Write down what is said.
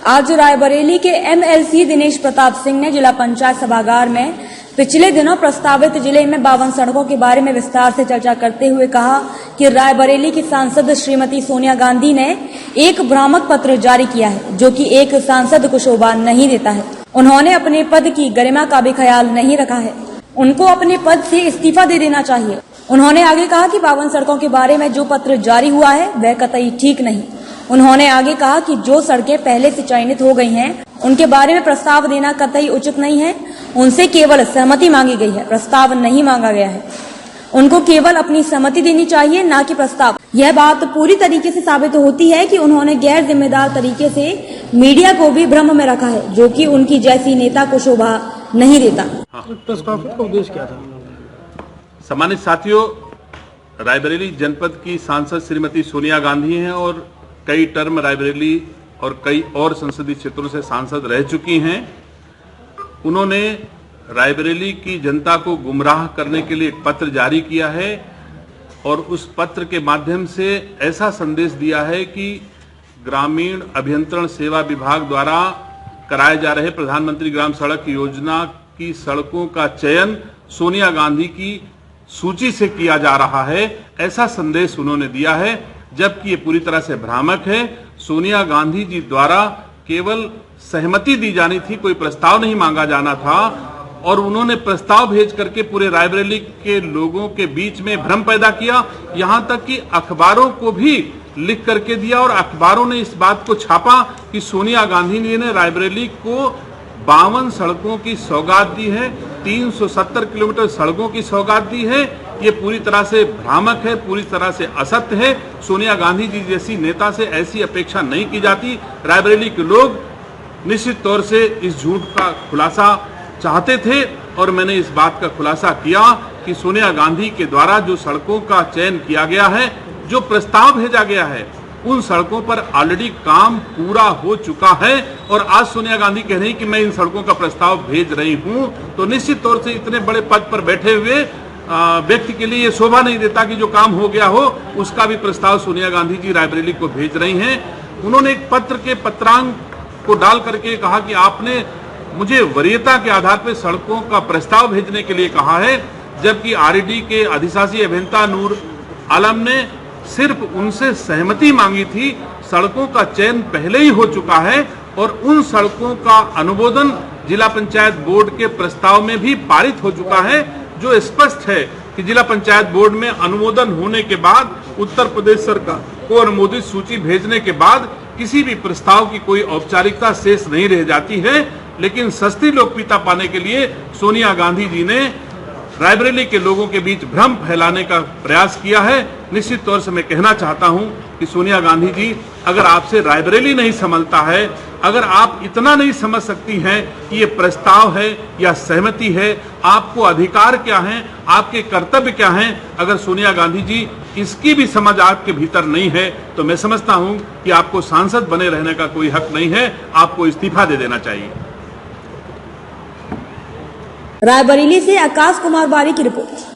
आज रायबरेली के एमएलसी दिनेश प्रताप सिंह ने जिला पंचायत सभागार में पिछले दिनों प्रस्तावित जिले में 52 सड़कों के बारे में विस्तार से चर्चा करते हुए कहा कि रायबरेली की सांसद श्रीमती सोनिया गांधी ने एक भ्रामक पत्र जारी किया है जो कि एक सांसद को शोभा नहीं देता है। उन्होंने अपने पद की गरिमा का भी ख्याल नहीं रखा है। उनको अपने पद से इस्तीफा दे देना चाहिए। उन्होंने आगे कहा कि 52 सड़कों के बारे में जो पत्र जारी हुआ है वह कतई ठीक नहीं। उन्होंने आगे कहा कि जो सड़कें पहले से चयनित हो गई हैं, उनके बारे में प्रस्ताव देना कतई उचित नहीं है। उनसे केवल सहमति मांगी गई है, प्रस्ताव नहीं मांगा गया है। उनको केवल अपनी सहमति देनी चाहिए, न कि प्रस्ताव। यह बात पूरी तरीके से साबित होती है कि उन्होंने गैर जिम्मेदार तरीके से मीडिया को भी भ्रम में रखा है, जो कि उनकी जैसी नेता को शोभा नहीं देता। प्रेस कॉन्फ्रेंस का उद्देश्य क्या था? सम्मानित साथियों, रायबरेली जनपद की सांसद श्रीमती सोनिया गांधी हैं और कई टर्म रायबरेली और कई और संसदीय क्षेत्रों से सांसद रह चुकी हैं। उन्होंने रायबरेली की जनता को गुमराह करने के लिए एक पत्र जारी किया है और उस पत्र के माध्यम से ऐसा संदेश दिया है कि ग्रामीण अभियंत्रण सेवा विभाग द्वारा कराए जा रहे प्रधानमंत्री ग्राम सड़क योजना की सड़कों का चयन सोनिया गांधी की सूची से किया जा रहा है। ऐसा संदेश उन्होंने दिया है, जबकि ये पूरी तरह से भ्रामक है। सोनिया गांधी जी द्वारा केवल सहमति दी जानी थी, कोई प्रस्ताव नहीं मांगा जाना था और उन्होंने प्रस्ताव भेज करके पूरे रायबरेली के लोगों के बीच में भ्रम पैदा किया। यहां तक कि अखबारों को भी लिख करके दिया और अखबारों ने इस बात को छापा कि सोनिया गांधी जी ने रायबरेली को 52 सड़कों की सौगात दी है, 370 किलोमीटर सड़कों की सौगात दी है। ये पूरी तरह से भ्रामक है, पूरी तरह से असत्य है। सोनिया गांधी जी जैसी नेता से ऐसी अपेक्षा नहीं की जाती। रायबरेली के लोग निश्चित तौर से इस झूठ का खुलासा चाहते थे और मैंने इस बात का खुलासा किया कि सोनिया गांधी के द्वारा जो सड़कों का चयन किया गया है, जो प्रस्ताव भेजा गया है, उन सड़कों पर ऑलरेडी काम पूरा हो चुका है और आज सोनिया गांधी कह रही कि मैं इन सड़कों का प्रस्ताव भेज रही हूं, तो निश्चित तौर से इतने बड़े पद पर बैठे हुए व्यक्ति के लिए ये शोभा नहीं देता कि जो काम हो गया हो उसका भी प्रस्ताव सोनिया गांधी जी रायबरेली को भेज रही हैं। उन्होंने एक पत्र के पत्रांक को डाल करके कहा कि आपने मुझे वरीयता के आधार पर सड़कों का प्रस्ताव भेजने के लिए कहा है, जबकि आरईडी के अधिशासी अभियंता नूर आलम ने सिर्फ उनसे सहमति मांगी थी। सड़कों का चयन पहले ही हो चुका है और उन सड़कों का अनुमोदन जिला पंचायत बोर्ड के प्रस्ताव में भी पारित हो चुका है, जो स्पष्ट है कि जिला पंचायत बोर्ड में अनुमोदन होने के बाद उत्तर प्रदेश सरकार को अनुमोदित सूची भेजने के बाद किसी भी प्रस्ताव की कोई औपचारिकता शेष नहीं रह जाती है। लेकिन सस्ती लोकप्रियता पाने के लिए सोनिया गांधी जी ने रायबरेली के लोगों के बीच भ्रम फैलाने का प्रयास किया है। निश्चित तौर से मैं कहना चाहता हूं कि सोनिया गांधी जी, अगर आपसे रायबरेली नहीं संभलता है, अगर आप इतना नहीं समझ सकती हैं कि ये प्रस्ताव है या सहमति है, आपको अधिकार क्या है, आपके कर्तव्य क्या हैं, अगर सोनिया गांधी जी इसकी भी समझ आपके भीतर नहीं है, तो मैं समझता हूं कि आपको सांसद बने रहने का कोई हक नहीं है, आपको इस्तीफा दे देना चाहिए। रायबरेली से आकाश कुमार बारी की रिपोर्ट।